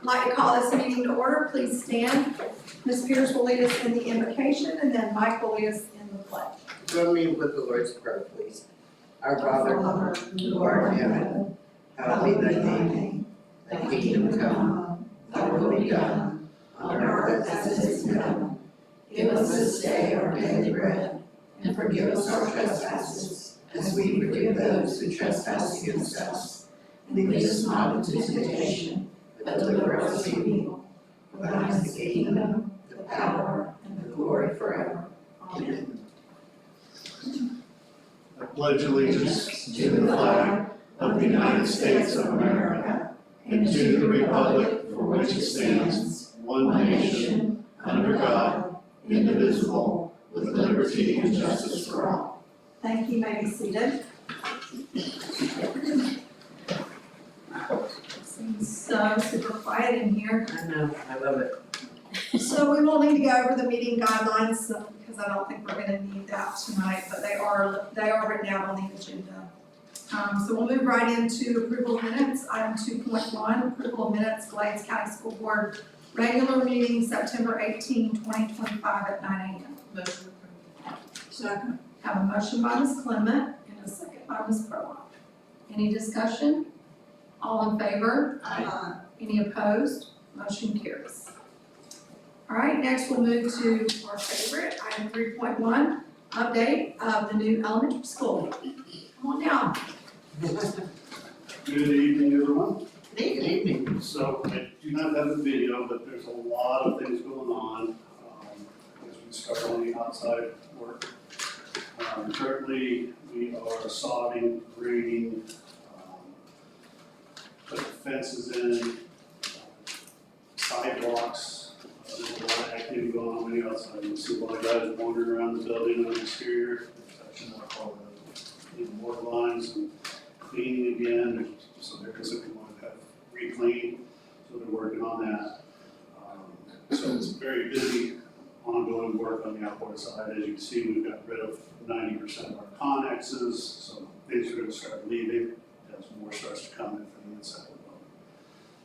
like to call this meeting to order. Please stand. Ms. Pierce will lead us in the invocation, and then Mike will lead us in the pledge. Join me with the Lord's Prayer, please. Our Father, who art in heaven, hallowed be thy name. Thy kingdom come, thy will be done, on earth as it is in heaven. Give us this day our daily bread, and forgive us our trespasses, as we forgive those who trespass against us. And lead us not into temptation, but deliver us from evil. For thine is the kingdom, the power, and the glory forever. Amen. I pledge allegiance to the flag of the United States of America and to the republic for which it stands, one nation, under God, indivisible, with liberty and justice for all. Thank you. You may be seated. Seems so super quiet in here. I know, I love it. So we will need to go over the meeting guidelines, because I don't think we're gonna need that tonight, but they are written out on the agenda. So we'll move right into approval of minutes. Item 2.1, approval of minutes, Glades County School Board regular meeting, September 18, 2025 at 9 a.m. Motion approved. Second. Have a motion by Ms. Clement and a second by Ms. Prolog. Any discussion? All in favor? Aye. Any opposed? Motion carries. All right, next we'll move to our favorite, item 3.1, update of the new elementary school. Come on down. Good evening, everyone. Good evening. So I do not have a video, but there's a lot of things going on as we start on the outside work. Currently, we are sodding, grading, putting fences in, sidewalks. There's a lot of activity going on the outside. You see a lot of guys wandering around the building on the exterior, touching up all the water lines and cleaning again. So there is something we want to have re-cleaned, so they're working on that. So it's very busy, ongoing work on the outboard side. As you can see, we've got rid of 90% of our connexes, so things are going to start leaving as more starts to come in from the inside of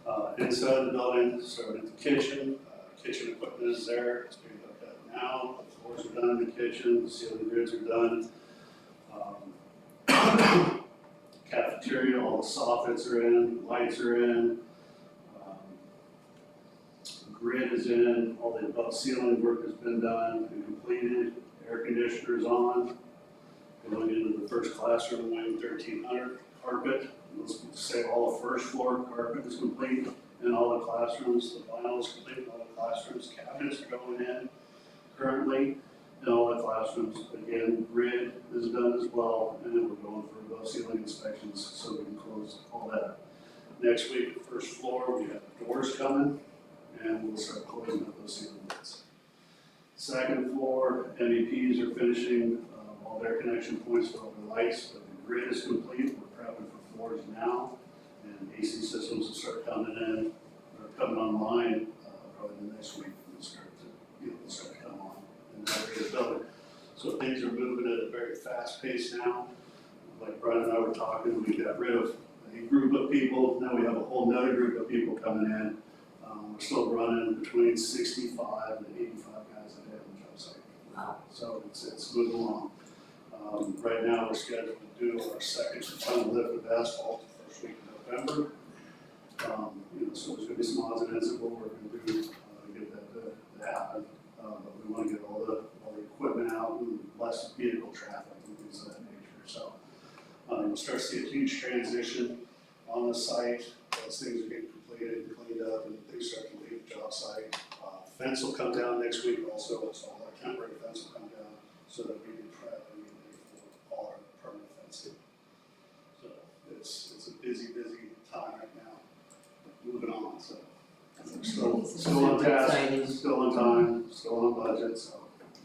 the building. Inside of the building, starting at the kitchen. Kitchen equipment is there, it's being looked at now. The floors are done in the kitchen, the ceiling grids are done. Cafeteria, all the soffits are in, lights are in. Grid is in, all the above ceiling work has been done and completed. Air conditioner's on. Going into the first classroom, wing 1300 carpet. Let's say all the first floor carpet is complete in all the classrooms. The vinyl is complete in all the classrooms. Cabinets are going in currently in all the classrooms. Again, grid is done as well, and then we're going for above ceiling inspections so we can close all that. Next week, first floor, we have doors coming, and we'll start closing up those ceiling grids. Second floor, MEPs are finishing all their connection points for all the lights, but the grid is complete. We're prepping for floors now, and AC systems will start coming in, or coming online probably the next week. They'll start to come on in that area of the building. So things are moving at a very fast pace now. Like Brian and I were talking, we got rid of a group of people. Now we have a whole nother group of people coming in. We're still running between 65 and 85 guys a day on the job site. Wow. So it's moving along. Right now, we're scheduled to do our second final lift of asphalt the first week of November. So there's gonna be some odds and ends that we're working through to get that to happen. But we wanna get all the equipment out and less vehicle traffic and things of that nature. So you'll start to see a huge transition on the site as things are getting completed and cleaned up and things start to leave the job site. Fence will come down next week also, so all our temporary fence will come down so that we can prep and get ready for all our permanent fencing. So it's a busy time right now, moving on, so. Still on task, still on time, still on budget, so.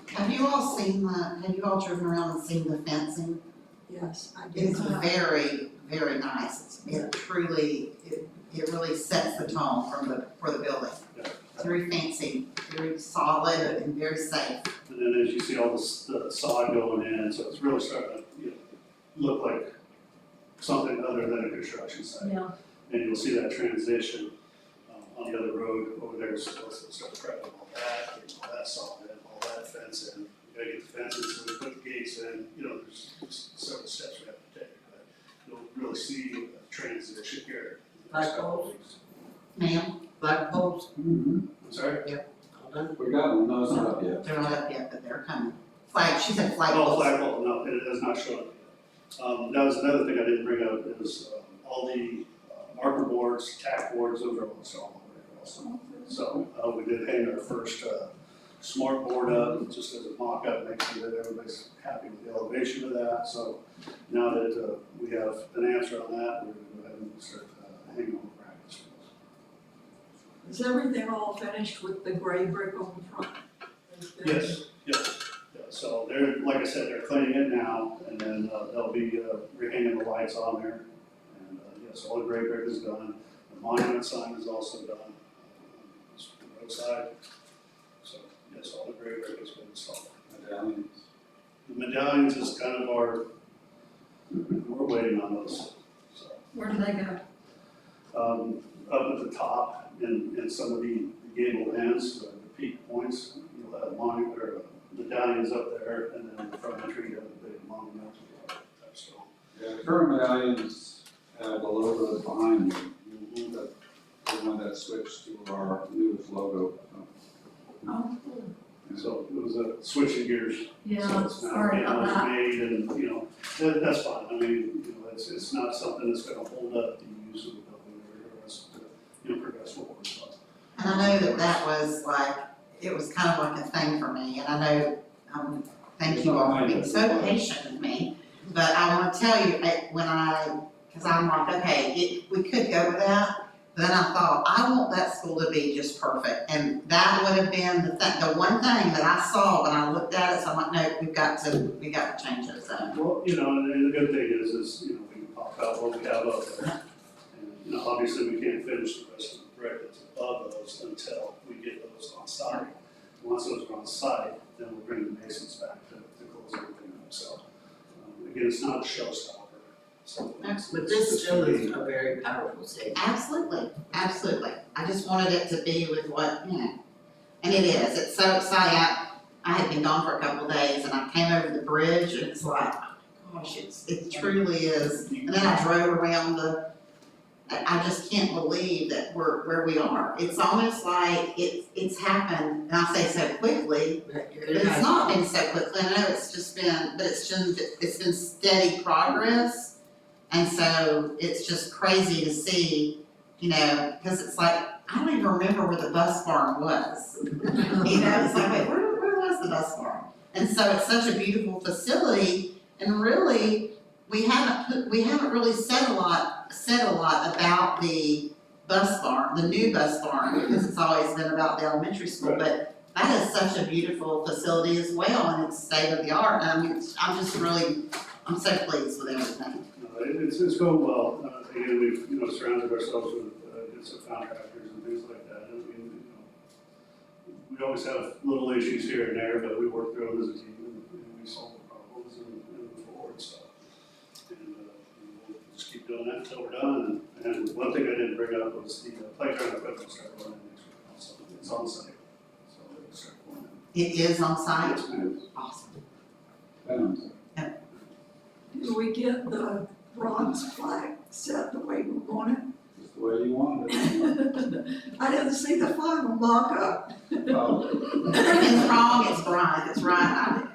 Have you all seen have you all driven around and seen the fencing? Yes, I It's very, very nice. It really sets the tone for the building. Yeah. It's very fancy, very solid and very safe. And then as you see all the sod going in, so it's really starting to look like something other than a construction site. Yeah. And you'll see that transition on the other road over there, so let's start prepping all that, getting all that sawed in, all that fence in. We gotta get the fences, so we put the gates in, you know, there's several steps we have to take, but you'll really see a transition here. Flagpoles? Ma'am, Flagpoles? I'm sorry? All done? We got one, no, it's not up yet. they're not up yet, but they're coming. She said Oh, flagpoles. flagpole, no, it has not shown up yet. That was another thing I didn't bring up, is all the marker boards, tack boards, those are all installed already also. So, we did hang our first, smart board up, just as a mock-up, make sure that everybody's happy with the elevation of that. So now that, we have an answer on that, we're gonna go ahead and start, hanging on the brackets. Is everything all finished with the gray brick on the front? Yes, yes. Yeah, so they're, like I said, they're cleaning it now, and then, they'll be, rehanging the lights on there. And, yes, all the gray brick is done, the monument sign is also done, on the roadside. So, yes, all the gray brick has been installed. Medallions. The medallions is kind of our, we're waiting on those, so. Where do they go? Up at the top in some of the gable ends, the peak points, you'll have monument, or medallions up there, and then the front entry, you have the big monument. So, Yeah, the current medallions have the logos behind you, the one that switched to our newest logo. Oh, so it was a switching gears. So yeah, it's now sorry being about that. made, and, you know, that's fine. I mean, you know, it's not something that's gonna hold up the use of the building or us to, you know, progress forward, so. And I know that was like, it was kind of like a thing for me, and I know, thank you all for being so patient with me. But I wanna tell you, cause I'm like, okay, we could go with that. But then I thought, I want that school to be just perfect, and that would have been the one thing that I saw when I looked at it, so I'm like, no, we got to change it, so. Well, you know, and the good thing is, you know, we can talk about what we have up there. And, you know, obviously, we can't finish the rest of the brick that's above those until we get those on site. Once those are on site, then we'll bring the masons back to close everything up, so. Again, it's not a showstopper, so. But this still is a very powerful city. Absolutely, absolutely. I just wanted it to be with what, you know, and it is. It's so exciting. I had been gone for a couple of days and I came over the bridge and it's like, oh my gosh, it truly is. And then I drove around I just can't believe that we're where we are. It's almost like it's happened, and I say so quickly, but it's not been so quickly. I know it's just been, but it's been steady progress. And so it's just crazy to see, you know, because it's like, I don't even remember where the bus barn was. You know, it's like, wait, where was the bus barn? And so it's such a beautiful facility, and really, we haven't really said a lot about the bus barn, the new bus barn, because it's always been about the elementary school, Right. but that is such a beautiful facility as well, and it's state of the art, and I mean, I'm so pleased with everything. It's going well. Again, we've, you know, surrounded ourselves with good subcontractors and things like that. I mean, you know, we always have little issues here and there, but we work through them as a team and we solve the problems and move forward, so. And we'll just keep doing that until we're done. And one thing I didn't bring up was the playground equipment started running next week also. It's on site, so it'll start going in. It is on site? Yes, ma'am. Awesome. Venom. Do we get the bronze flag set the way we want Just the way you wanted it. it? I didn't see the final mock-up. Oh, It's wrong, it's right, it's right.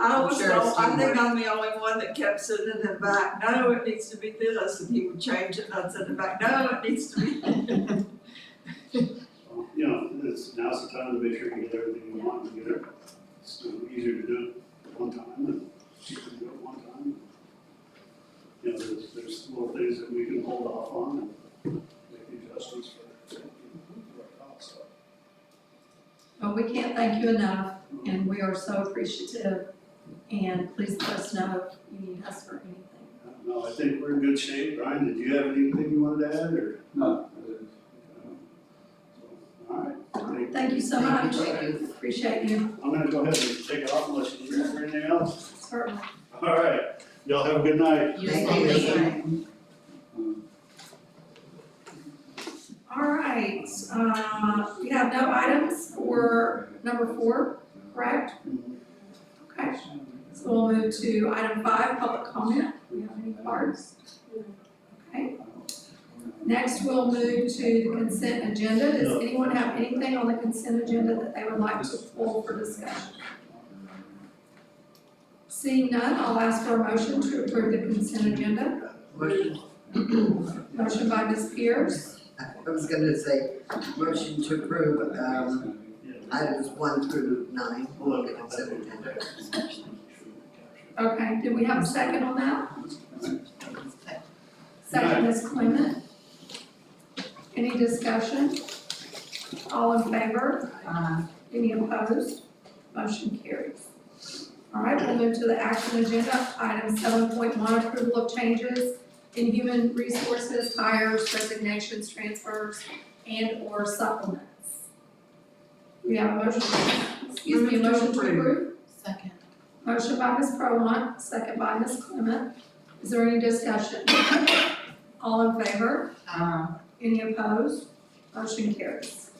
I was, Sure, it's I think teamwork. I'm the only one that kept sitting in the back, no, it needs to be this, and he would change it, and I'd sit in the back, no, it needs to be. Well, you know, now's the time to make sure you get everything you want to get it. It's easier to do it one time and cheaper to do it one time. You know, there's little things that we can hold off on and make the adjustments for the right cost. So, Well, we can't thank you enough, and we are so appreciative, and please let us know if you need us for anything. No, I think we're in good shape. Brian, did you have anything you wanted to add or? no, All right. Thank you so much. Thank you. Appreciate you. I'm gonna go ahead and take it off unless you need anything else. Certainly. All right. Y'all have a good night. You Thank stay you. there. All right, we have no items for number 4, correct? Okay, so we'll move to item 5, public comment. Do we have any cards? Okay. Next, we'll move to the consent agenda. Does anyone have anything on the consent agenda that they would like to pull for discussion? Seeing none, I'll ask for a motion to approve the consent agenda. Motion, Motion by Ms. Pierce, I was gonna say, motion to approve, items 1 through 9 on the consent agenda. okay, did we have a second on that? Second, Ms. Clement. Any discussion? All in favor? Any opposed? Motion carries. All right, we'll move to the action agenda. Item 7.1, approval of changes in human resources, hires, resignations, transfers, and/or supplements. We have a motion, excuse me, a motion to approve. Second. Motion by Ms. Promont, second by Ms. Clement. Is there any discussion? All in favor? Any opposed? Motion carries.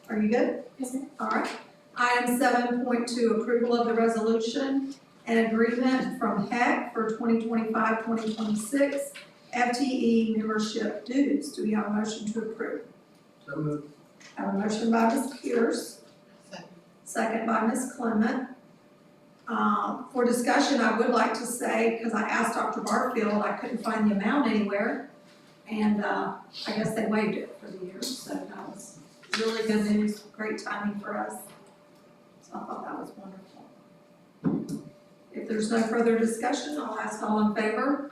Are you good? Yes, ma'am. All right. Item 7.2, approval of the resolution and agreement from HEC for 2025-2026 FTE membership dues. Do we have a motion to approve? So moved. Have a motion by Ms. Pierce, Second. second by Ms. Clement. For discussion, I would like to say, because I asked Dr. Barfield, I couldn't find the amount anywhere. And I guess they waived it for the year, so that was really good news, great timing for us. So I thought that was wonderful. If there's no further discussion, I'll ask all in favor.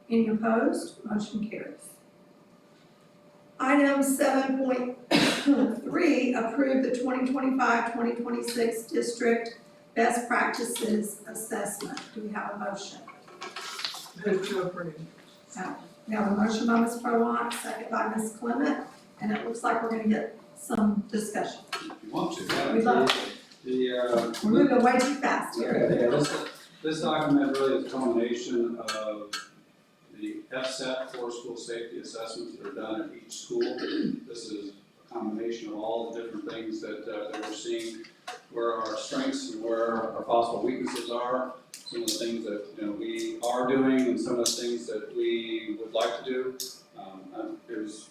Any opposed? Motion carries. Item 7.3, approve the 2025-2026 district best practices assessment. Do we have a motion? Move to approve. We have a motion by Ms. Prowant, second by Ms. Clement, and it looks like we're gonna get some discussion. If you want to, yeah. We'd love The, We're moving way too fast here. yeah, this document really is a culmination of the FSET, for school safety assessments that are done at each school. This is a combination of all the different things that we're seeing, where our strengths and where our possible weaknesses are, some of the things that, you know, we are doing and some of the things that we would like to do. There's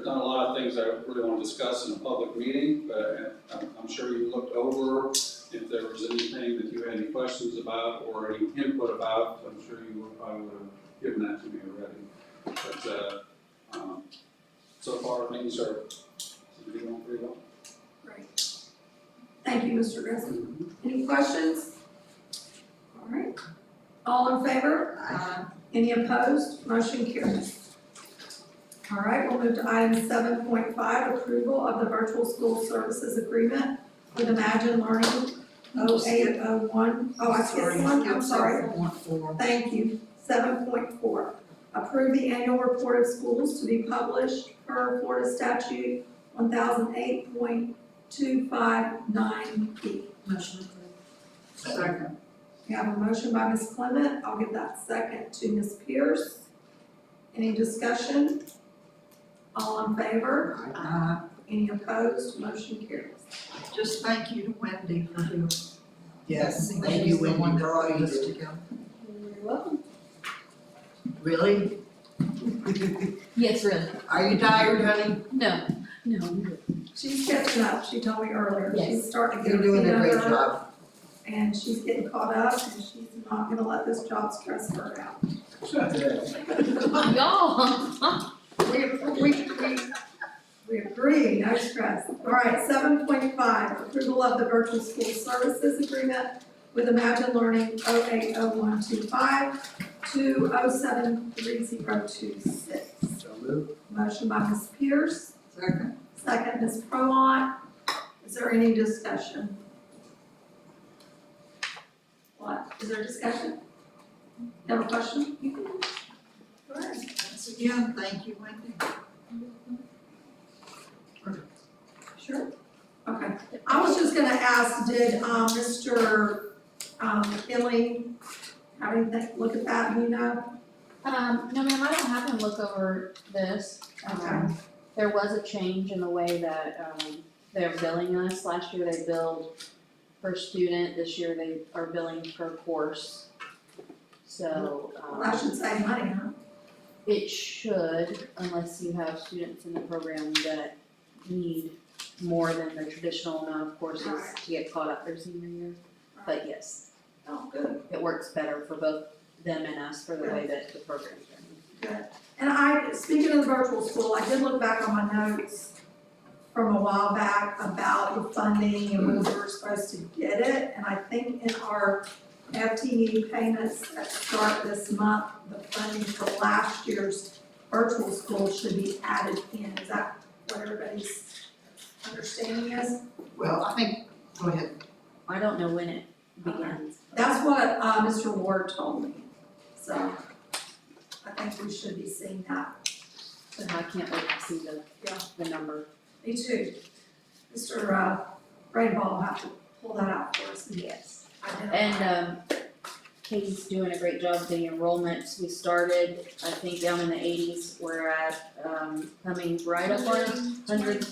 not a lot of things I really want to discuss in a public meeting, but I'm sure you looked over if there was anything that you had any questions about or any input about. I'm sure you probably would have given that to me already. But so far things are going pretty well. Great. Thank you, Mr. Grissom. Any questions? All right. All in favor? Any opposed? Motion carries. All right, we'll move to item 7.5, approval of the virtual school services agreement with Imagine Learning 0801. Oh, I skipped one, I'm sorry. Thank you. 7.4, approve the annual report of schools to be published per Florida statute 1008.259B. Motion approved. Second. We have a motion by Ms. Clement. I'll give that second to Ms. Pierce. Any discussion? All in favor? Any opposed? Motion carries. Just thank you to Wendy for doing. Yes, thank you, Wendy, for all you This do. together. You're welcome. Really? Yes, really. Are you tired, honey? No. She's catching up. She told me earlier. She's Yes. starting to get You're her doing feet a great under her, job. and she's getting caught up, and she's not gonna let this job stress her out. Y'all. We agree, no stress. All right, 7.5, approval of the virtual school services agreement with Imagine Learning 080125 to 073026. So moved. Motion by Ms. Pierce, Second. second Ms. Prolon. Is there any discussion? What, is there discussion? You have a question? You can. Go ahead. Once again, thank you, Wendy. Sure. Okay. I was just gonna ask, did, Mr. McKinley have anything, look at that, do you know? No ma'am, I don't have him look over this. Okay. There was a change in the way that, they're billing us. Last year they billed per student, this year they are billing per course. So, Well, that should save money, huh? it should, unless you have students in the program that need more than the traditional amount of courses Right. to get caught up their senior year. But yes, Oh, good, it works better for both them and us for the way that the program's running. good. And speaking of the virtual school, I did look back on my notes from a while back about the funding and when we were supposed to get it. And I think in our FTE payments that start this month, the funding for last year's virtual school should be added in. Is that what everybody's understanding is? Well, I think, go ahead. I don't know when it begins. That's what, Mr. Ward told me. So I think we should be seeing that. But I can't wait to see the number. Me too. Mr. Rainball will have to pull that out for us. Yes. Identify. And, Katie's doing a great job with the enrollments. We started, I think, down in the 80s. We're at, coming right up on 100.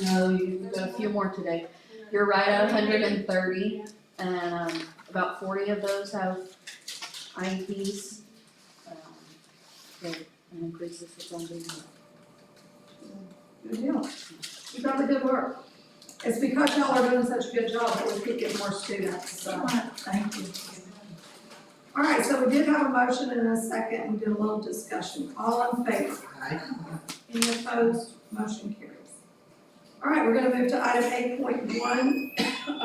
No, you've got a few more today. You're right at 130, and, about 40 of those have IEPs. So, an increase is what's on the. Good deal. Keep up the good work. It's because y'all are doing such a good job that we keep getting more students, so thank you. All right, so we did have a motion and a second, we did a little discussion. All in favor? Aye. Any opposed? Motion carries. All right, we're gonna move to item 8.1,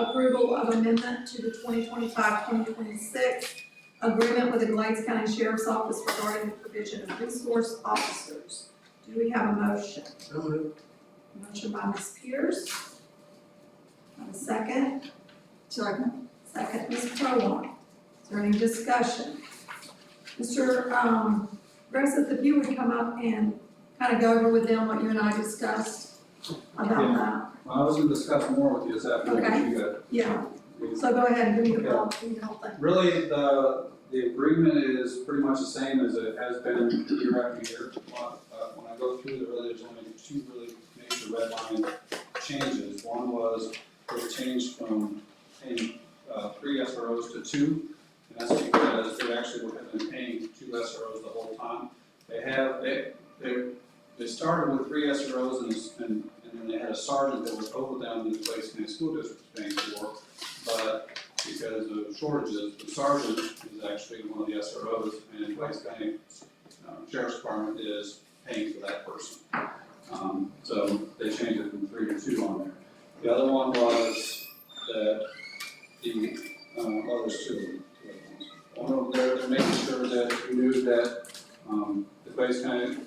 approval of amendment to the 2025-2026 agreement with the Glades County Sheriff's Office regarding the provision of resource officers. Do we have a motion? So moved. Motion by Ms. Pierce. Have a second? Second. Second, Ms. Prolong. Is there any discussion? Mr. Grayson, if you would come up and kind of go over with them what you and I discussed about that. I was gonna discuss more with you this afternoon, Okay. you got Yeah, so go ahead and give me the ball, give me the whole thing. Really, the agreement is pretty much the same as it has been year after year. When I go through, there's only two really major red line changes. One was they changed from paying 3 SROs to 2, and that's because they actually would have been paying 2 SROs the whole time. They started with 3 SROs and then they had a sergeant that was over them that the Glades County School District was paying for, but because of shortages, the sergeant is actually one of the SROs, and Glades County Sheriff's Department is paying for that person. So they changed it from 3 to 2 on there. The other one was that there's two ones. One of them, they're making sure that we knew that, the Glades County,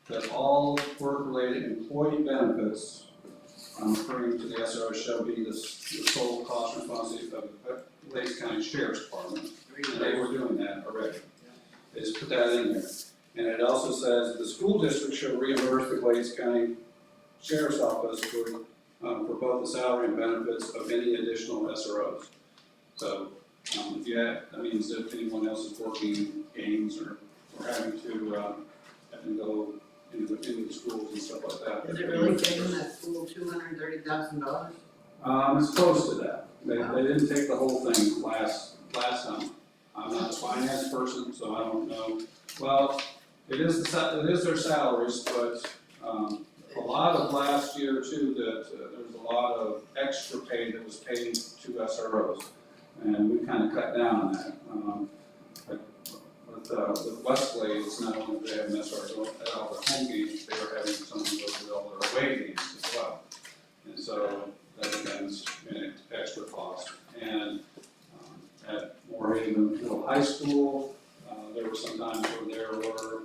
that all work-related employee benefits referring to the SRO shall be the sole cost responsibility of the Glades County Sheriff's Department. And they were doing that already. They just put that in there. And it also says the school district shall reimburse the Glades County Sheriff's Office for both the salary and benefits of any additional SROs. So, if you have, that means if anyone else is working games or having to go into the schools and stuff like that. Is it really taking that school $230,000? It's close to that. They didn't take the whole thing last time. I'm not a finance person, so I don't know. Well, it is their salaries, but, a lot of last year too, that there was a lot of extra pay that was paid to SROs. And we kind of cut down on that. With Westlake, it's not only they have an SRO at all the home games, they were having someone go to all their away games as well. And so that becomes an extra cost. And at Moorhaven Middle High School, there were some times where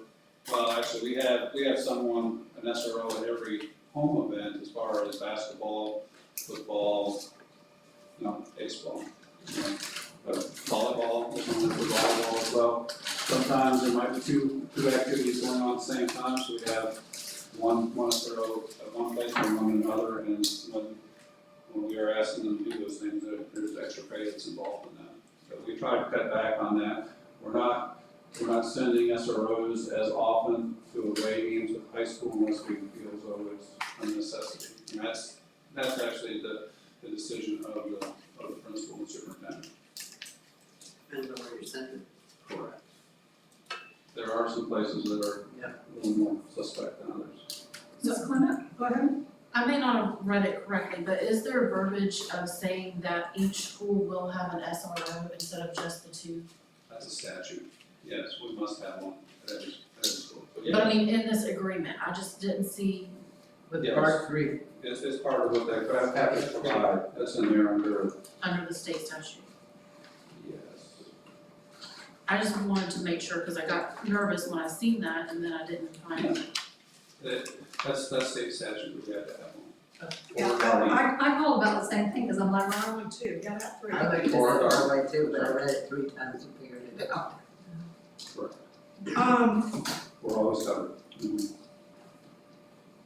actually we have someone, an SRO at every home event as far as basketball, football, baseball. But volleyball, volleyball as well. Sometimes there might be two activities going on at the same time, so we have one SRO at one place and one another, and when we are asking them to do those things, there's extra pay that's involved in that. But we try to cut back on that. We're not sending SROs as often to away games with high school unless we feel as though it's a necessity. And that's actually the decision of the principal and superintendent. Depends on where you're sending. Correct. There are some places that are Yeah. a little more suspect than others. Ms. Clement, go ahead. I may not have read it correctly, but is there verbiage of saying that each school will have an SRO instead of just the two? That's a statute. Yes, we must have one at every school. But But I yeah, mean, in this agreement, I just didn't see, With Yes. part three, it's part of what they have to provide. That's in there under, under the state statute. yes. I just wanted to make sure, cause I got nervous when I seen that and then I didn't find it. That's state statute, we have to have one. Yeah, Or guardian. I call about the same thing, cause I'm like, I want two, gotta have three. I think Or it's all the way too, but I read it 3 times and figured it out. We're always covered. Mhm.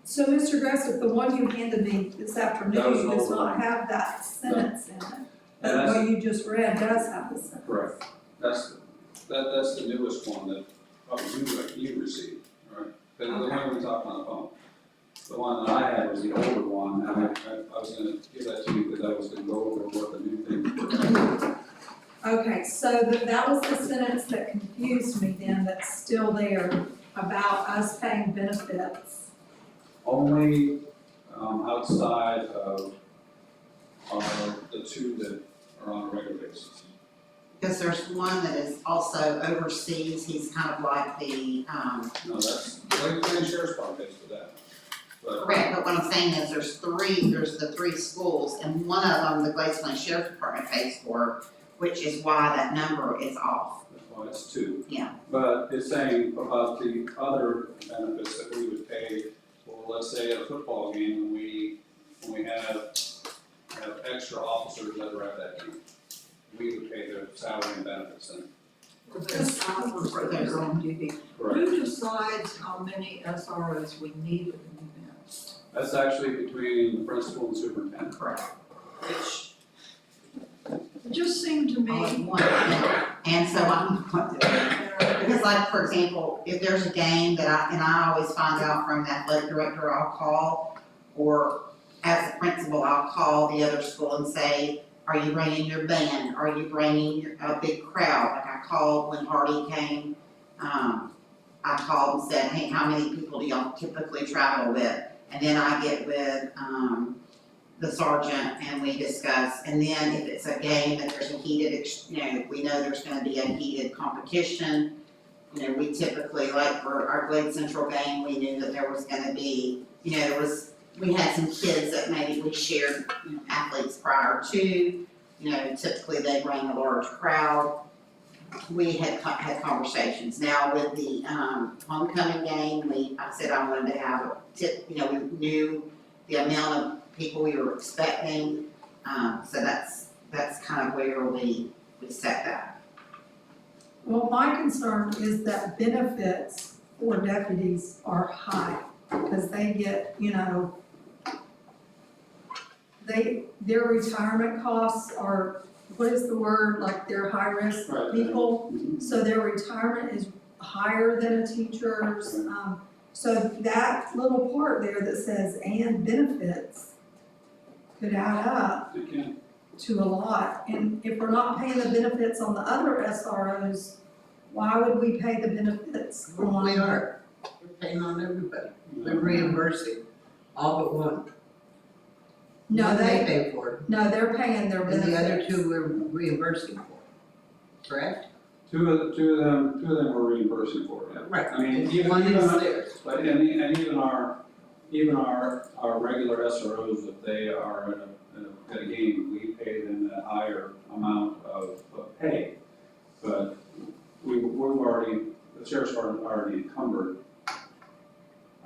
So Mr. Gressick, the one you handed me this That was afternoon an does old not one. have that sentence in it. And But that's, what you just read does have the sentence. correct. That's the newest one that probably you received, right? The one we talked on the phone. The one that I had was the older one, and I was gonna give that to you because I was gonna go over what the new things were. Okay, so that was the sentence that confused me then, that's still there about us paying benefits. Only outside of the two that are on a regular basis. Because there's one that is also overseas, he's kind of like the, No, that's, the sheriff's department pays for that. But correct, but what I'm saying is there's the three schools, and one of them, the Glades County Sheriff's Department pays for, which is why that number is off. that's why it's two. Yeah. But it's saying about the other benefits that we would pay, well, let's say at a football game, when we have extra officers that are at that game, we would pay their salary and benefits then. For their salary, for their own duty. Correct. Who decides how many SROs we need at an event? That's actually between the principal and superintendent. Correct. Which it just seemed to All at me, once, yeah. And so I'm, because like, for example, if there's a game that I always find out from the athletic director, I'll call, or as a principal, I'll call the other school and say, are you bringing your band? Are you bringing a big crowd? Like I called when Hardy came, I called and said, hey, how many people do y'all typically travel with? And then I get with, the sergeant and we discuss, and then if it's a game that there's a heated, we know there's gonna be a heated competition. We typically, like for our Glade Central game, we knew that there was gonna be, we had some kids that maybe we shared, athletes prior to, typically they bring a large crowd. We had conversations. Now with the, homecoming game, I said I wanted to have a tip, we knew the amount of people we were expecting, so that's kind of where we set that. Well, my concern is that benefits for deputies are high, because they get, their retirement costs are, what is the word, like they're high-risk Right. people, so their retirement is higher than a teacher's. So that little part there that says and benefits could add up You can, to a lot, and if we're not paying the benefits on the other SROs, why would we pay the benefits on? We are, we're paying on everybody, they're reimbursing, all but one. No, One they, pay for it, no, they're paying their and benefits. the other two we're reimbursing for, correct? two of them we're reimbursing for, yeah. Right. I mean, even, One is theirs. but, and even our regular SROs, if they are at a game, we pay them a higher amount of pay. But we've already, the sheriff's department already encumbered.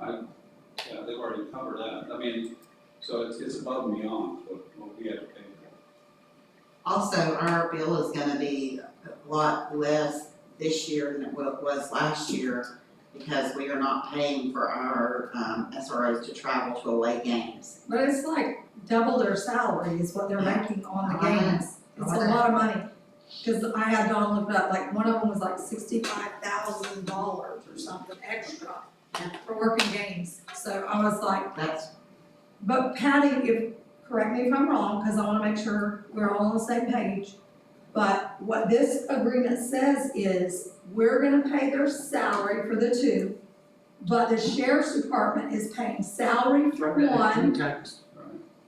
They've already encumbered that. I mean, so it's above and beyond what we have to pay for. Also, our bill is gonna be a lot less this year than it was last year, because we are not paying for our, SROs to travel to away games. But it's like double their salary is what they're making on the I know. games. It's a lot of money. Cause I had Dawn look it up, like one of them was like $65,000 or something extra for working games. So I was like, That's, but Patty, correct me if I'm wrong, cause I wanna make sure we're all on the same page. But what this agreement says is, we're gonna pay their salary for the two, but the sheriff's department is paying salary for one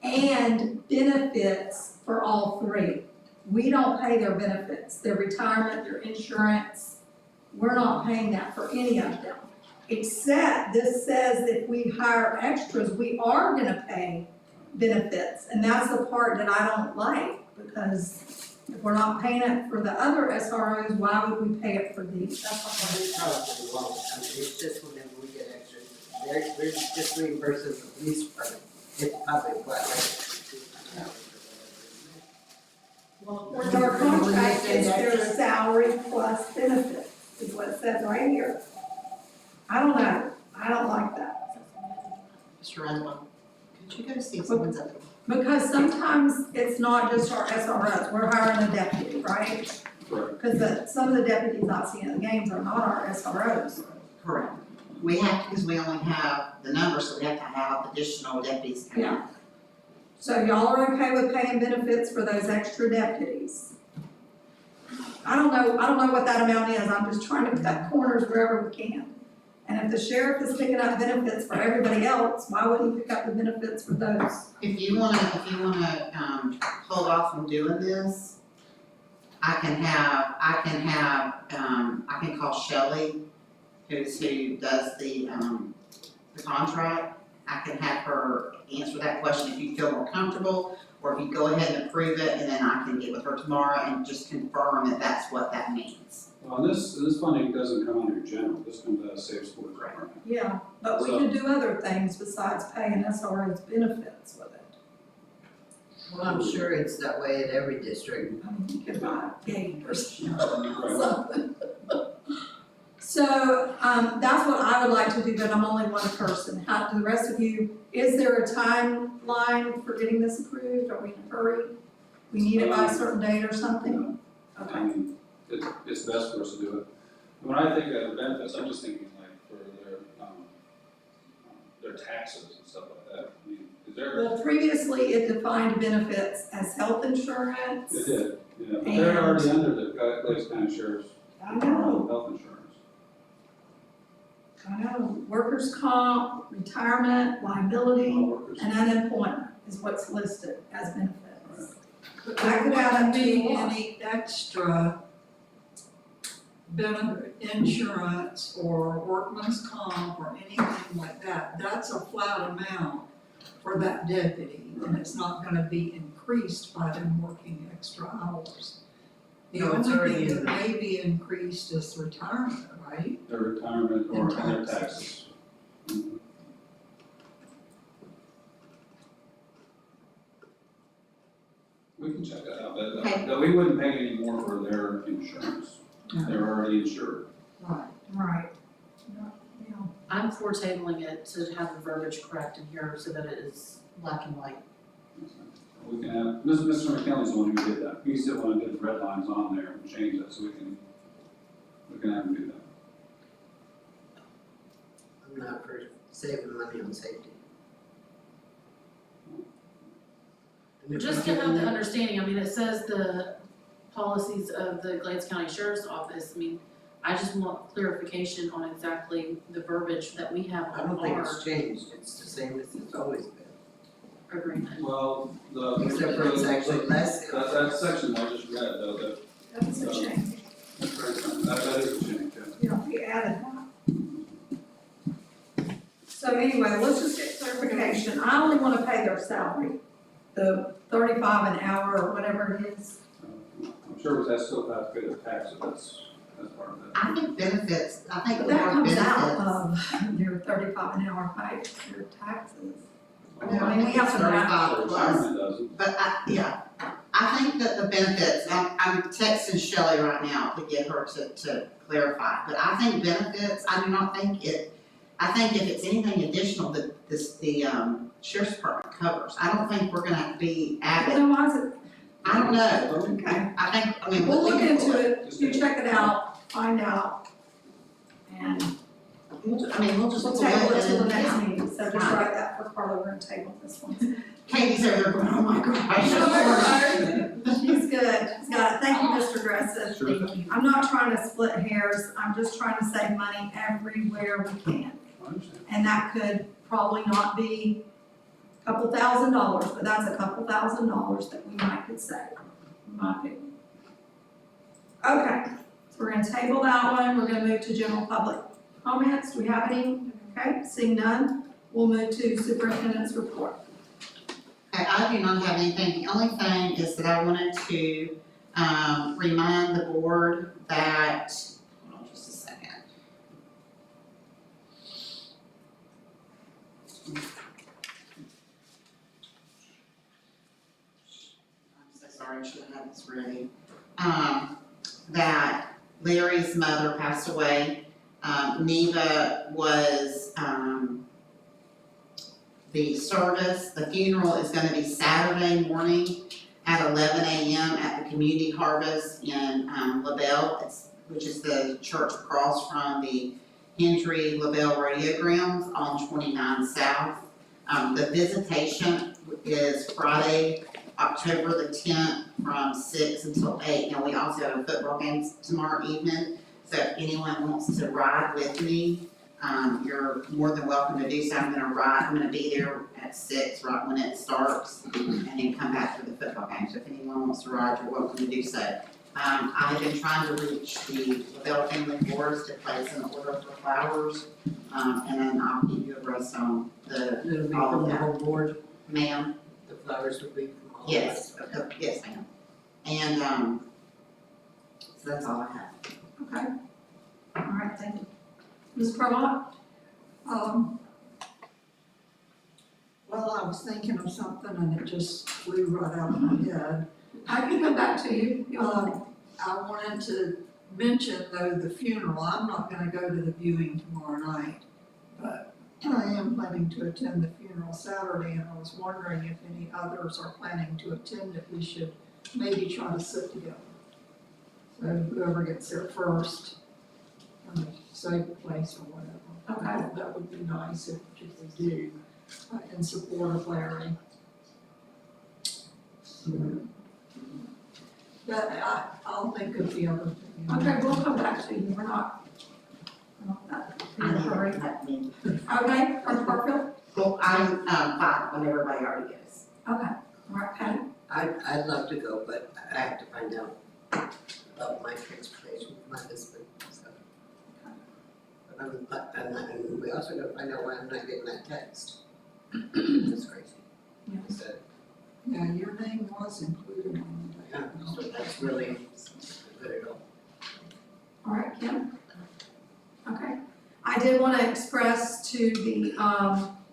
and benefits for all three. We don't pay their benefits, their retirement, their insurance, we're not paying that for any of them. Except this says that if we hire extras, we are gonna pay benefits, and that's the part that I don't like, because if we're not paying it for the other SROs, why would we pay it for these? That's what It's probably wrong. I mean, it's just whenever we get extra, we're just reimbursing the police department. It's probably flat rate. With our contract, it's their salary plus benefits, is what it says right here. I don't know, I don't like that, Mr. Randall, could you go see if someone's up there? because sometimes it's not just our SROs, we're hiring a deputy, right? Correct. Because some of the deputies I see in the games are not our SROs. Correct. We have, because we only have the numbers, so we have to have additional deputies come in. Yeah. So y'all are okay with paying benefits for those extra deputies? I don't know what that amount is, I'm just trying to cut corners wherever we can. And if the sheriff is picking up benefits for everybody else, why wouldn't he pick up the benefits for those? If you wanna, hold off from doing this, I can call Shelley, who does the contract. I can have her answer that question if you feel more comfortable, or if you go ahead and approve it, and then I can get with her tomorrow and just confirm that that's what that means. Well, this funding doesn't come under general, this comes out of safe school department. Yeah, but we So- could do other things besides paying SROs benefits with it. Well, I'm sure it's that way at every district. I mean, you could buy a gate or something. Right. So, that's what I would like to do, but I'm only one person. How, do the rest of you, is there a timeline for getting this approved? Are we in a hurry? We need it by a certain date or something? I Okay, mean, it's best for us to do it. When I think of the benefits, I'm just thinking like for their taxes and stuff like that. I mean, is there, well, previously it defined benefits as health insurance. it did, yeah, but they're already under the Glades County Sheriff's I know, health insurance. workers' comp, retirement, liability, All workers. and unemployment is what's listed as benefits. But That could there add up wouldn't to be a lot. any extra benefit, insurance or workman's comp or anything like that. That's a flat amount for that deputy, and it's not gonna be increased by them working extra hours. The No, it's only already thing in that may be increased is retirement, right? Their retirement or And their taxes. taxes. Mhm. We can check that out, Okay. but we wouldn't pay any more for their insurance. They're already insured. Right. Right. Yeah. I'm for tabling it to have the verbiage correct in here so that it is black and white. We can have, Mr. McKinley's the one who did that. He's the one who did the red lines on there and change that, so we can have him do that. I'm not for saving money on safety. And if Just we to have the get- understanding, I mean, it says the policies of the Glades County Sheriff's Office, I mean, I just want clarification on exactly the verbiage that we have I on don't think our it's changed, it's the same as it's always been, agreement. Well, except for it's actually less. that section I just read, though, That's a change. that is a change, yeah. You know, we added that. So anyway, let's just get clarification. I only wanna pay their salary, the 35 an hour or whatever it is. I'm sure that's still has to pay the tax, so that's part of that. I think benefits, I think But the that word comes out benefits. of their 35 an hour pay, their taxes. No, I mean, we have to match. 35 plus. Retirement doesn't. But I think that the benefits, I'm texting Shelley right now to get her to clarify, but I think benefits, I do not think I think if it's anything additional that the sheriff's department covers, I don't think we're gonna be added. Then why is it, I don't know, Okay, I mean, we'll we're look looking for into it. it, you check it out, find out. And We'll just we'll go table it till the ahead next and, meeting, so just write that for Carla, we're gonna table this one. Katie's over there going, oh my gosh. She's good, she's got it, thank you, Mr. Gressa. Sure. Thank you. I'm not trying to split hairs, I'm just trying to save money everywhere we can. I understand. And that could probably not be a couple $1,000s, but that's a couple $1,000s that we might could save, in my opinion. Okay, so we're gonna table that one, we're gonna move to general public comments, do we have any? Okay, seeing none, we'll move to superintendent's report. Okay, I do not have anything, the only thing is that I wanted to, remind the board that, hold on just a second. I'm so sorry, I should have had this ready. That Larry's mother passed away. Neva was, the service, the funeral is gonna be Saturday morning at 11 a.m. at the Community Harvest in, LaBelle, which is the church across from the Hendry LaBelle Rodeo Grounds on 29 South. The visitation is Friday, October the 10th from 6 until 8. Now, we also have a football game tomorrow evening, so if anyone wants to ride with me, you're more than welcome to do so. I'm gonna be there at 6, right when it starts, and then come back for the football game. So if anyone wants to ride, you're welcome to do so. I've been trying to reach the LaBelle Family Florist to place an order for flowers, and then I'll keep you abreast on It'll be all from of the that. whole board, Ma'am, the flowers will be from all of us. yes, yes, ma'am. And, so that's all I have. Okay, all right, thank you. Ms. Carlotta? Well, I was thinking of something and it just flew right out of my head. I can come back to you. I wanted to mention though the funeral, I'm not gonna go to the viewing tomorrow night, but I am planning to attend the funeral Saturday, and I was wondering if any others are planning to attend, if we should maybe try to sit together. So whoever gets there first, kind of save the place or whatever. Okay. That would be nice if we do, in support of Larry. But I'll think of the other thing. Okay, we'll come back to you, we're not that in a hurry. Okay, Dr. Barfield? Well, I'm, fine when everybody already goes. Okay, all right, Patty? I'd love to go, but I have to find out about my transportation with my husband, so. But I'm not, and we also gotta find out why I'm not getting that text. That's crazy. Yeah. So, Yeah, your name was included on yeah, that. so that's really good at all. All right, Kim? Okay. I did want to express to the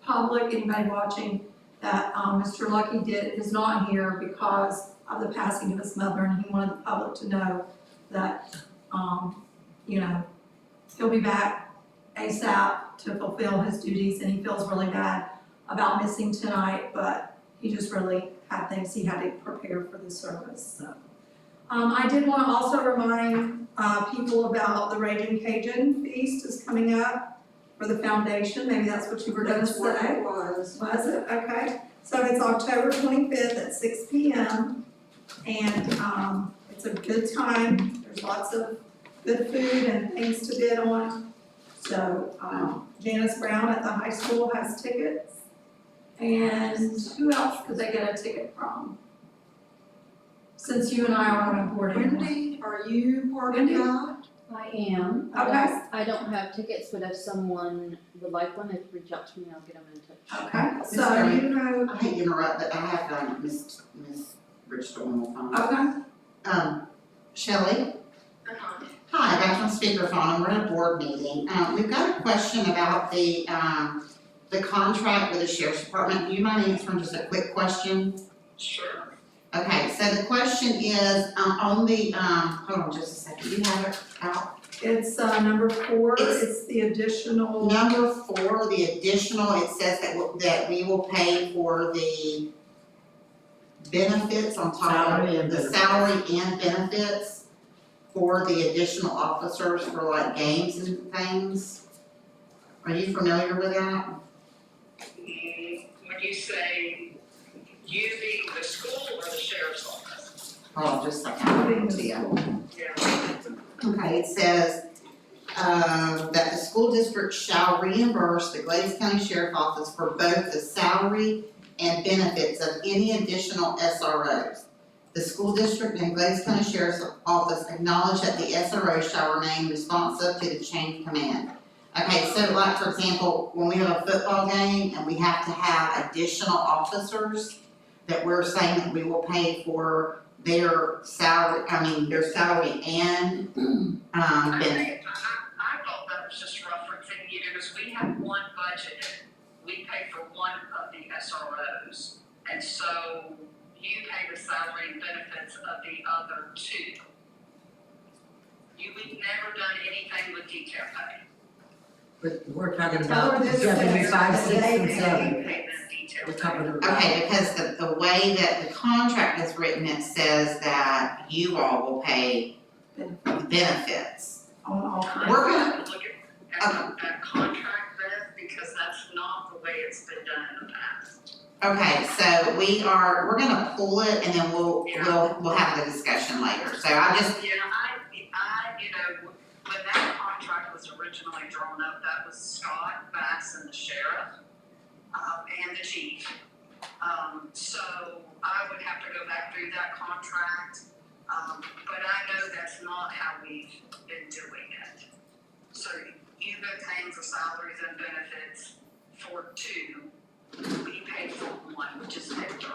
public, anybody watching, that Mr. Lucky is not here because of the passing of his mother, and he wanted the public to know that, you know, he'll be back ASAP to fulfill his duties, and he feels really bad about missing tonight, but he just really had things he had to prepare for the service, so. I did want to also remind people about the Raging Cajun Feast is coming up for the foundation, maybe that's what you were gonna That's what say. it was. Was it? Okay, so it's October 25th at 6 p.m. And it's a good time, there's lots of good food and things to bid on. So Janice Brown at the high school has tickets. And who else could they get a ticket from? Since you and I are on board. Wendy, are you part of Wendy? that? I am. Okay. I don't have tickets, but if someone would like one, if you reach out to me, I'll get them in touch. Okay, so you know, I hate to interrupt, but I have, Miss Bridgestone on the phone. okay, Shelley? Hi, back on speakerphone, we're at a board meeting. We've got a question about the contract with the sheriff's department. Do you mind answering just a quick question? Sure. Okay, so the question is, on the, hold on just a second, you have it out? it's number 4, It's- it's the additional. Number 4, the additional, it says that we will pay for the benefits on top Salary of and the benefits. salary and benefits for the additional officers for like games and things. Are you familiar with that? When you say you being the school or the sheriff's office? Hold on just a second, I'll read it to you. Yeah. Okay, it says, that the school district shall reimburse the Glades County Sheriff Office for both the salary and benefits of any additional SROs. The school district and Glades County Sheriff's Office acknowledge that the SRO shall remain responsive to the chain of command. Okay, so like for example, when we have a football game and we have to have additional officers, that we're saying that we will pay for their salary, their salary and, benefits. I thought that was just referencing you, because we have one budget, we pay for one of the SROs. And so you pay the salary and benefits of the other two. We've never done anything with detail pay. But we're talking Tell her about this deputy says 5, that 6, they and pay- 7. We pay them detail We're pay. talking about. Okay, because the way that the contract is written, it says that you all will pay benefits. On all three. We're gonna- Look at contract then, because that's not the way it's been done in the past. Okay, so we're gonna pull it and then we'll have the discussion later, so I just, Yeah, you know, when that contract was originally drawn up, that was Scott, Bass, and the sheriff, and the chief. So I would have to go back through that contract, but I know that's not how we've been doing it. So you've been paying for salaries and benefits for two, we pay for one, which is Victor.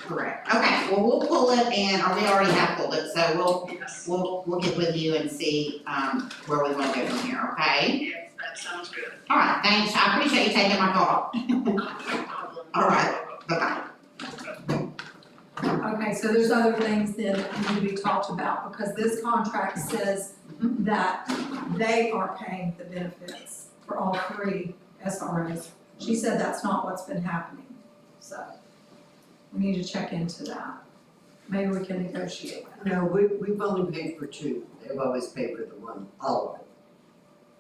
correct, okay, well, we'll pull it and, or we already have pulled it, so Yes, we'll get with you and see, where we wanna go from here, okay? yes, that sounds good. Alright, thanks, I appreciate you taking my call, No problem. All right. bye-bye. Okay, so there's other things then that need to be talked about, because this contract says that they are paying the benefits for all three SROs. She said that's not what's been happening, so we need to check into that. Maybe we can negotiate. No, we've only paid for 2, they've always paid for the one, all of it.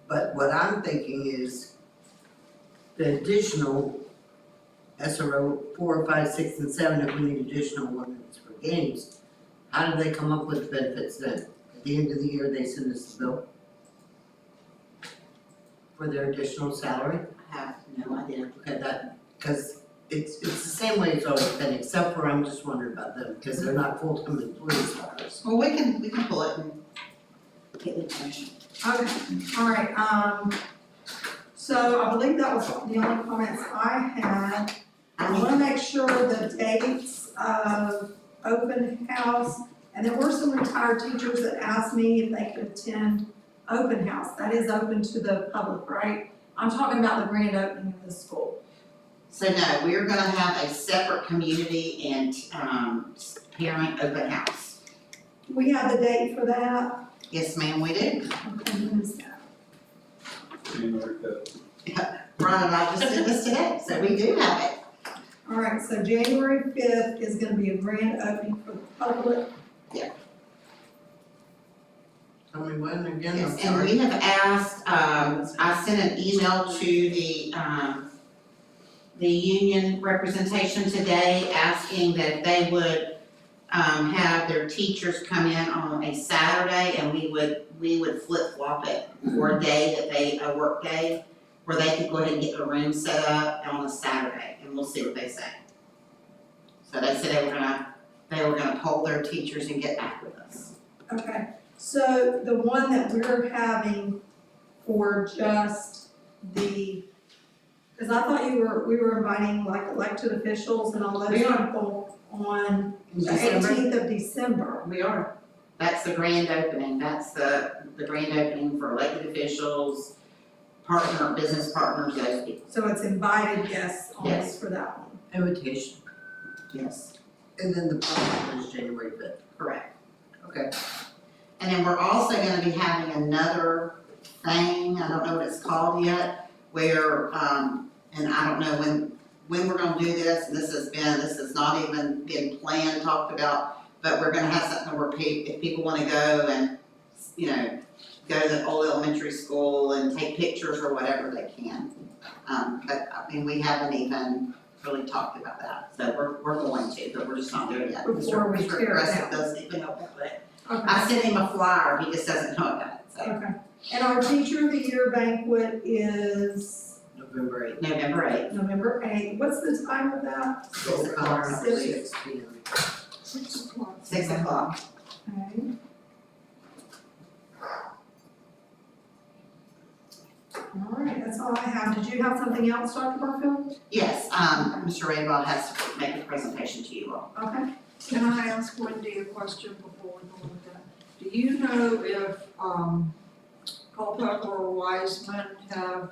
But what I'm thinking is the additional SRO 4, 5, 6, and 7, if we need additional ones for games, how do they come up with benefits then? At the end of the year, they send us the bill for their additional salary? I have no idea. Okay, because it's the same way it's always been, except for I'm just wondering about them, because they're not full-time employees of ours. Well, we can pull it and get the information. Okay, all right, so I believe that was the only comments I had. I wanna make sure the dates of open house, and there were some retired teachers that asked me if they could attend open house. That is open to the public, right? I'm talking about the grand opening of the school. So no, we're gonna have a separate community and, parent open house. Do we have the date for that? Yes, ma'am, we do. Okay, when is that? January 5th. Ron and I just did this today, so we do have it. All right, so January 5th is gonna be a grand opening for the public. Tell me when again, I'm Yes, and sorry. we have asked, I sent an email to the union representation today asking that they would, have their teachers come in on a Saturday and we would flip flop it for a day that a work day, where they could go ahead and get the room set up on a Saturday, and we'll see what they say. So they said they were gonna poll their teachers and get back with us. Okay, so the one that we're having for just the, cause I thought we were inviting like elected officials and all those We are. people on In the December? 18th of December. We are. That's the grand opening, that's the grand opening for elected officials, business partners, those people, So it's invited guests only Yes. for that one. Invitation, yes, and then the public is January 5th. correct. Okay. And then we're also gonna be having another thing, I don't know what it's called yet, where, and I don't know when we're gonna do this, and this has not even been planned, talked about, but we're gonna have something where if people wanna go and, you know, go to the old elementary school and take pictures or whatever they can. But I mean, we haven't even really talked about that, so we're going to, but we're just not there yet. Before we Mr. tear it Progressive down. doesn't even know about it. Okay. I sent him a flyer, he just doesn't know about it, so. Okay, and our Teacher of the Year banquet is November 8th. November 8th. November 8th. What's the time of that? 6 o'clock. 6 p.m. 6 o'clock. 6 o'clock. Okay. All right, that's all I have. Did you have something else, Dr. Barfield? Yes, Mr. Rayball has to make a presentation to you all. Okay. Can I ask Wendy a question before we go with that? Do you know if, Culpeper or Wiseman have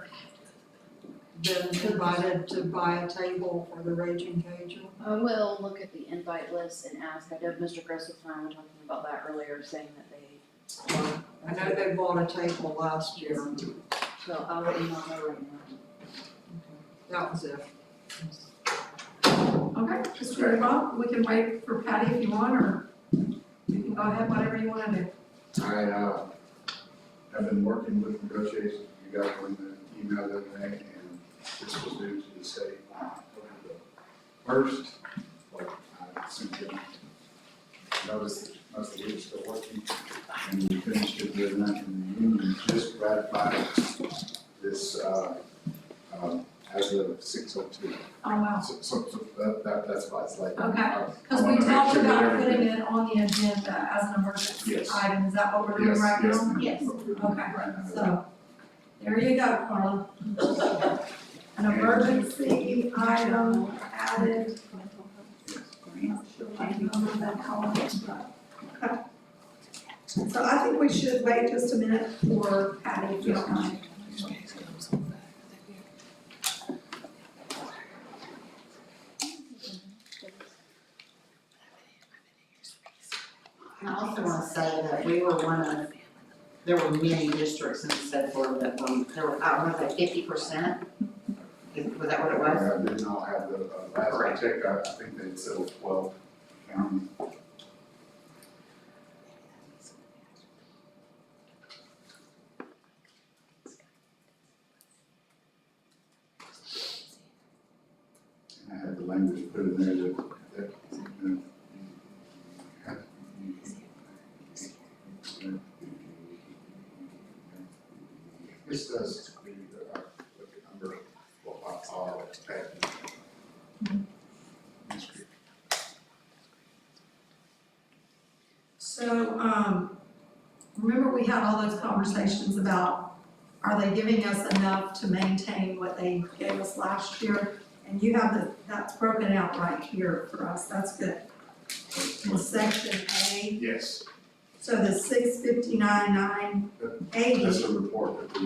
been invited to buy a table for the Raging Cajun? I will look at the invite list and ask. I know Mr. Gross and I were talking about that earlier, saying that they. I know they bought a table last year. So I will email her right now. That was it. Okay, Mr. Bob, we can wait for Patty if you want, or you can go ahead, whatever you wanna do. I have been working with negotiations, you got on the email the other day, and this was due to the state over the first, like, I sent you notice that most of the weeks still working, and we finished it with that, and the union just ratified this, as of 6:02. Oh, wow. So that's why it's like. Okay, I Because we wanna make talked sure that about putting everything- it on the agenda as an emergency Yes. item. Is that what we're doing right now? ma'am. Yes. Okay, so, there you go, Carla. An emergency item added. Okay. So I think we should wait just a minute for Patty, if you don't mind. I also want to say that we were there were many districts in the state of Florida that there were, I don't know, like 50%? Was that what it was? I did not have the, last I checked, I think they said 12 counties. And I had the language put in there that, you know, this does the, look at number, well, I'll expect. So, remember we had all those conversations about, are they giving us enough to maintain what they gave us last year? And you have that's broken out right here for us, that's good. In section A, Yes, so the 659,980. that's a report that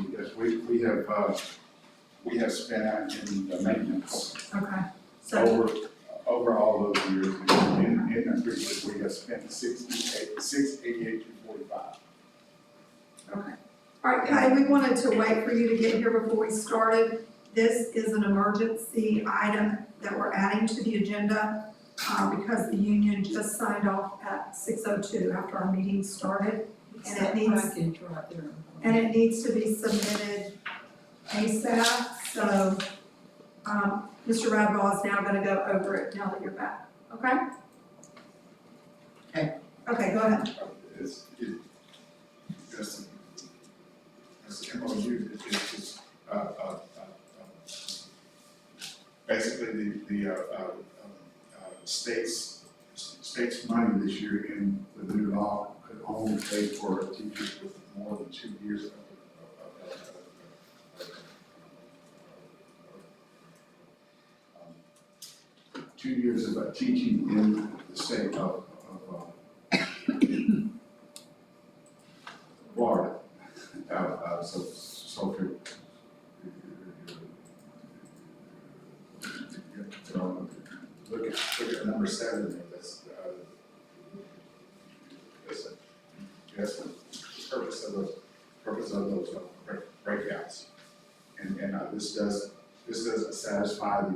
we have spent out in the maintenance Okay, so, over all those years, in the previous, we have spent 688,245. okay. All right, Patty, we wanted to wait for you to get here before we started. This is an emergency item that we're adding to the agenda, because the union just signed off at 6:02 after our meeting started. It's And it that needs- package right there. And it needs to be submitted ASAP, so, Mr. Radwell is now gonna go over it now that you're back, okay? Okay. Okay, go ahead. It's MOU, it's basically the state's money this year in the new law could only pay for teachers with more than 2 years of 2 years of teaching in the state of Florida. So look at number 7 there, that's the purpose of those breakouts. And this doesn't satisfy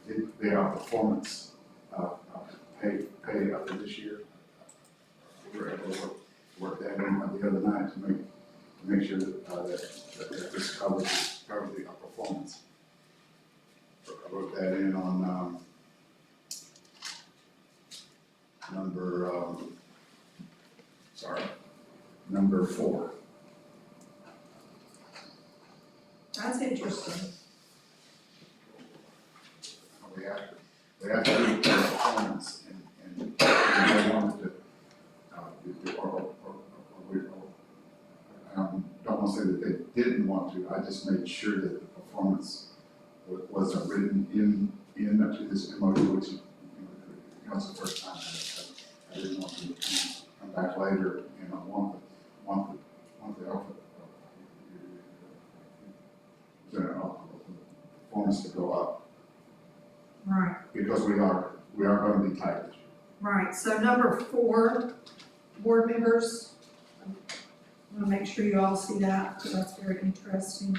they are performance, pay up to this year. We were able to work that in the other night to make sure that this covers our performance. I wrote that in on, number 4. That's interesting. We have to do performance and they wanted to, I don't want to say that they didn't want to, I just made sure that the performance wasn't written into this MOU, which, it's the first time I didn't want to come back later, want the performance to go up, Right. because we are going to be tight. Right, so number 4, board members. I want to make sure you all see that, because that's very interesting.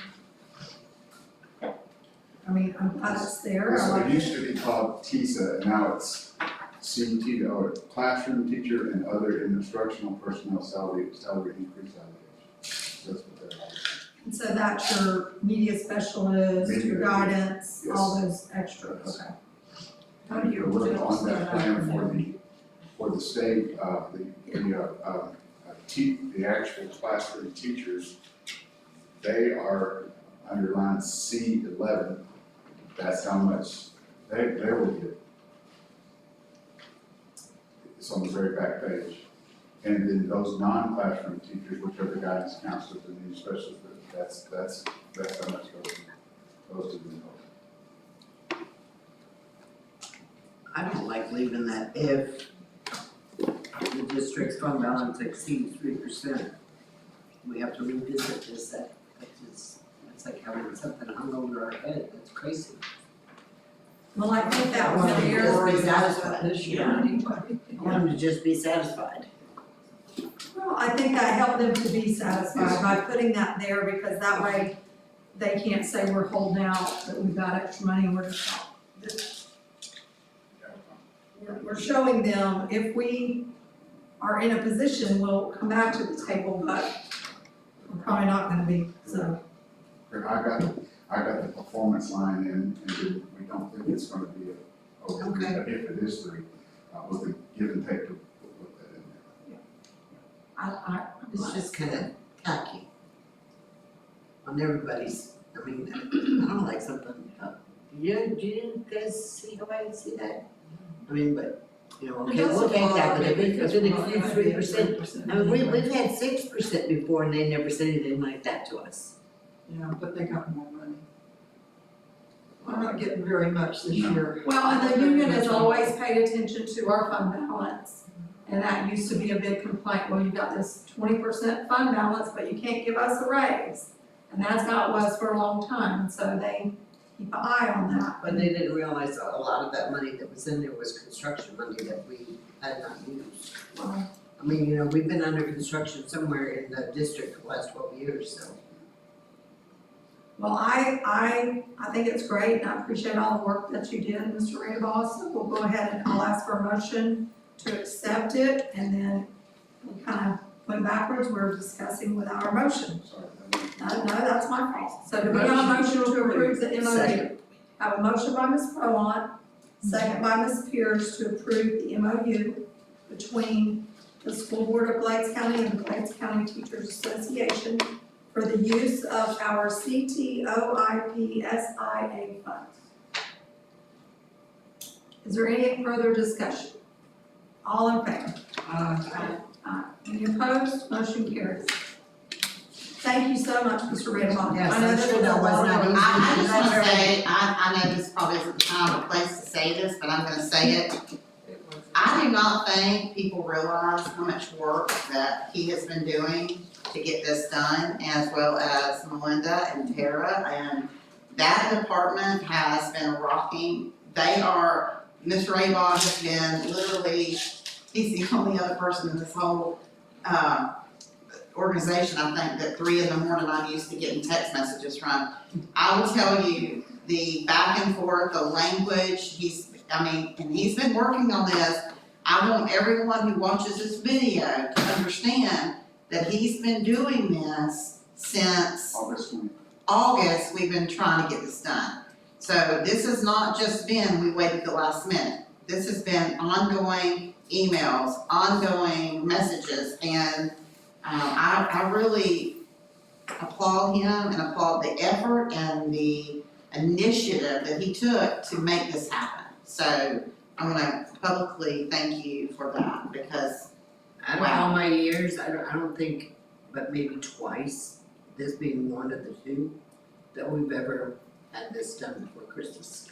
I mean, I'm glad it's there. I So like it used to be called TISA, and now it's CT, or Classroom Teacher and Other Instructional Personnel Salary Increase Allocation. That's what they're. And so that's your media specialist, your Media, guidance, all yes. those extras, Yes. okay. How do you? We're on that plan for the state, the actual classroom teachers, they are under line C11. That's how much they will get. It's on the very back page. And then those non-classroom teachers, which are the guidance counselors and media specialists, that's how much goes to them. I don't like leaving that if the district's fund balance exceeds 3%. We have to revisit this, that's like having something hung over our head, that's crazy. Well, I think that was I want them to just there. be satisfied. This year Yeah. anyway. I want them to just be satisfied. Well, I think that helped them to be satisfied by putting that there, because that way they can't say we're holding out, that we've got extra money, and we're just, we're showing them if we are in a position, we'll come back to the table, but we're probably not gonna be, so. I got the performance line in, and then we don't think it's gonna be Okay. but if it is 3, with the give and take to put that in there. It's just kind of tacky on everybody's, I mean, I don't like something, do you guys see how I see that? I mean, but, okay, we'll take that, but if it exceeds 3%, I mean, we've had 6% before and they never said anything like that to us. Yeah, but they got more money. I'm not getting very much this No. year. Well, and the union has always paid attention to our fund balance, and that used to be a big complaint, well, you got this 20% fund balance, but you can't give us a raise. And that's how it was for a long time, and so they keep an eye on that. But they didn't realize a lot of that money that was in there was construction money that we had not used. Well, I mean, we've been under construction somewhere in the district for the last 12 years, so. Well, I think it's great, and I appreciate all the work that you did, Mr. Randall, so we'll go ahead and I'll ask for a motion to accept it, and then we kind of went backwards, we're discussing without our motion. Sorry. No, that's my fault. So do we have a motion to approve the MOU? Second. Have a motion by Ms. Prolant, second by Ms. Pierce to approve the MOU between the School Board of Glades County and the Glades County Teachers Association for the use of our CTOIP SIA funds. Is there any further discussion? All in favor? Aye. Any opposed? Motion carries. Thank you so much, Mr. Redmond. Yes, I know I'm this sure was a that was lot of not work. easy. I just wanna say, I know this probably isn't the time or place to say this, but I'm gonna say it. I do not think people realize how much work that he has been doing to get this done, as well as Melinda and Tara, and that department has been rocking. Mr. Raybon has been literally, he's the only other person in this whole, organization, I think, that 3 in the morning I'm used to getting text messages from. I will tell you, the back and forth, the language, and he's been working on this. I want everyone who watches this video to understand that he's been doing this since August 20th. August, we've been trying to get this done. So this has not just been, we waited the last minute. This has been ongoing emails, ongoing messages, and I really applaud him and applaud the effort and the initiative that he took to make this happen. So I'm gonna publicly thank you for that, because Out of all my years, I don't think, but maybe twice, this being one of the two, that we've ever had this done before Christmas.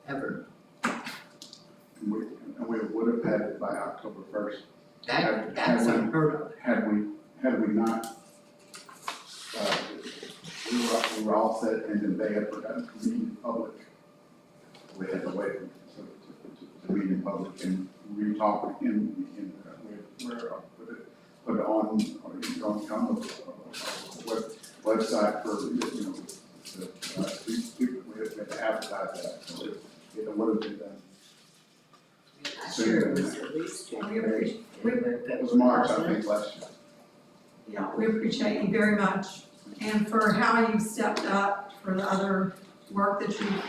Ever. And we would have had it by October 1st. That's unheard of. Had we not, we were all set, and then they had forgotten to meet in public. We had to wait to meet in public, and we talked put it on website for, we had to advertise that, so it would have been done. Sure, it was at least January. It was March, I think, last year. Yeah, we appreciate you very much, and for how you've stepped up, for the other work that you've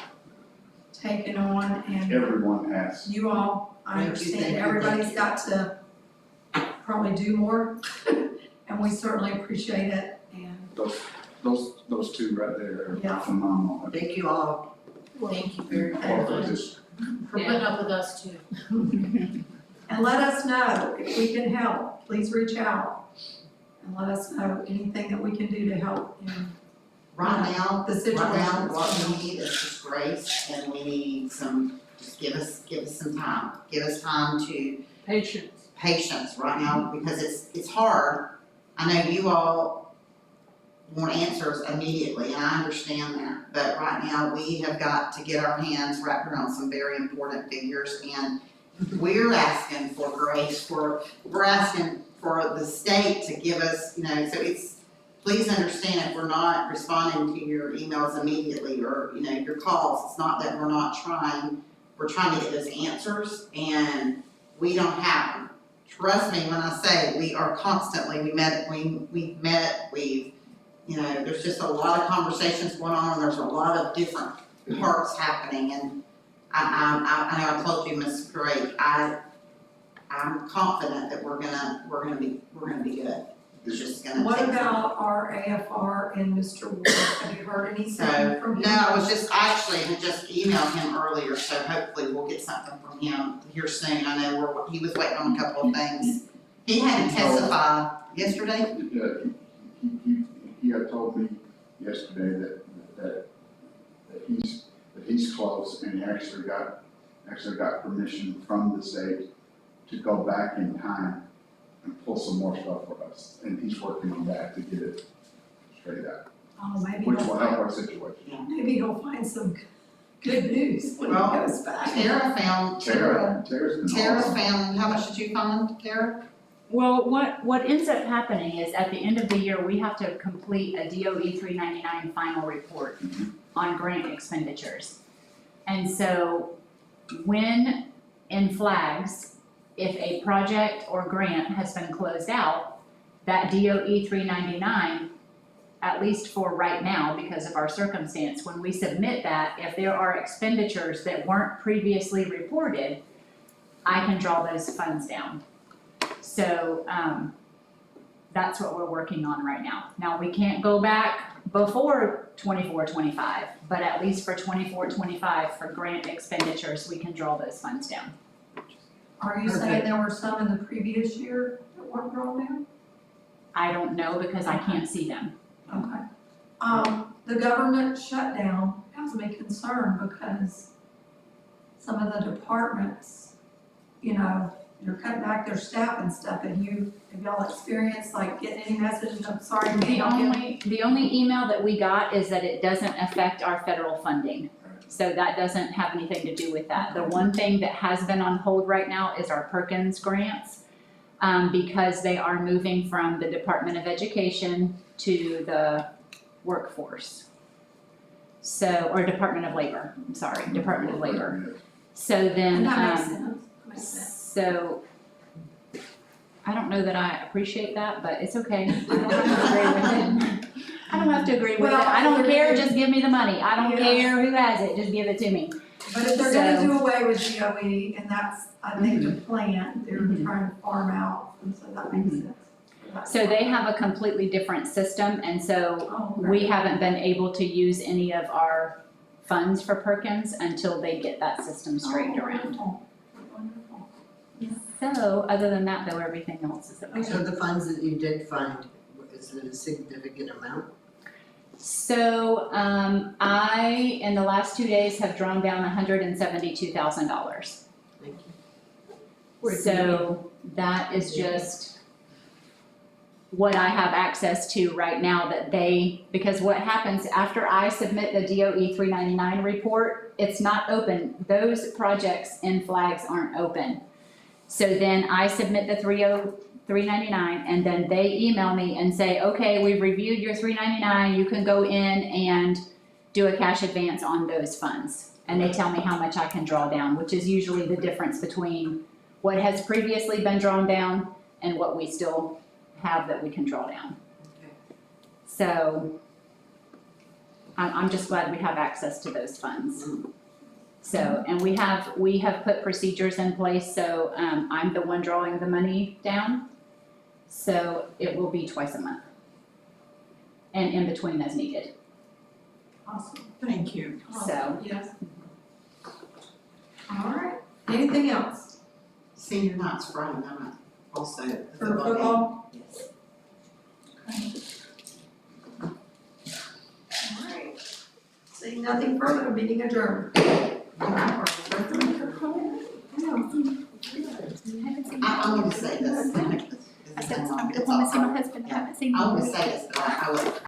taken on, and Everyone has. you all, I Thank you, understand thank you, everybody's thank you. got to probably do more, and we certainly appreciate it, and Those two right there Yeah. are phenomenal. Thank you all. Thank you very For much this, for putting up with us too. and let us know if we can help, please reach out and let us know anything that we can do to help in right now, the situation. right now, what we need is just grace, and we need just give us some time. Give us time to patience right now, because it's hard. I know you all want answers immediately, and I understand that, but right now, we have got to get our hands wrapped around some very important figures, and we're asking for grace, we're asking for the state to give us, so please understand if we're not responding to your emails immediately, or, your calls, it's not that we're not trying, we're trying to get those answers, and we don't have them. Trust me when I say we are constantly, we've met, there's just a lot of conversations going on, and there's a lot of different parts happening, and I know I told you, Ms. Gray, I'm confident that we're gonna be good. It's just gonna What take about our AFR and Mr. Ward, have you heard anything So, from him? no, I actually had just emailed him earlier, so hopefully we'll get something from him here soon. I know he was waiting on a couple of things. He had to testify yesterday. he had told me yesterday that he's close, and he actually got permission from the state to go back in time and pull some more stuff for us, and he's working on that to get it straight out, Oh, which will help our situation. maybe he'll find some good news when he Well, goes back. Tara's been awesome. found, how much did you find, Tara? Well, what ends up happening is at the end of the year, we have to complete a DOE 399 final report on grant expenditures. And so when in flags, if a project or grant has been closed out, that DOE 399, at least for right now, because of our circumstance, when we submit that, if there are expenditures that weren't previously reported, I can draw those funds down. So, that's what we're working on right now. Now, we can't go back before 24-25, but at least for 24-25, for grant expenditures, we can draw those funds down. Are you saying there were some in the previous year that weren't drawn down? I don't know because I can't see them. Okay. The government shutdown has me concerned because some of the departments, they're cutting back their staff and stuff, and have y'all experienced like getting any messages, I'm sorry, The only email that we got is that it doesn't affect our federal funding. So that doesn't have anything to do with that. The one thing that has been on hold right now is our Perkins grants, because they are moving from the Department of Education to the workforce. So, or Department of Labor, I'm sorry, Department of Labor. So then, And that makes sense, that makes sense. so I don't know that I appreciate that, but it's okay. I don't have to agree with it. I don't have to agree with it. I don't care, just give me the money. I don't Yeah. care who has it, just give it to me. But if they're gonna So- do away with GOE, and that's, I think, the plan, they're Mhm. trying to farm out, and so that makes Mhm. sense. That's So they fine. have a completely different system, and so Oh, we great. haven't been able to use any of our funds for Perkins until they get that system straightened Oh, around. wonderful. Wonderful. So, other than that, though, everything else is okay. So the funds that you did fund, is it a significant amount? So, I, in the last 2 days, have drawn down $172,000. Thank you. So, that is just what I have access to right now that they, because what happens after I submit the DOE 399 report, it's not open. Those projects in flags aren't open. So then I submit the 399 and then they email me and say, okay, we've reviewed your 399, you can go in and do a cash advance on those funds. And they tell me how much I can draw down, which is usually the difference between what has previously been drawn down and what we still have that we can draw down. Okay. So I'm just glad we have access to those funds. So, and we have put procedures in place, so I'm the one drawing the money down. So it will be twice a month. And in between as needed, Awesome. Thank you. so. Yes. All right, anything else Senior night's Friday night also. the for football game. football? Yes. All right. Seeing nothing further, meeting adjourned. I'm gonna say this. I said, I'm going to see my husband, I haven't seen him. I always say this, but I would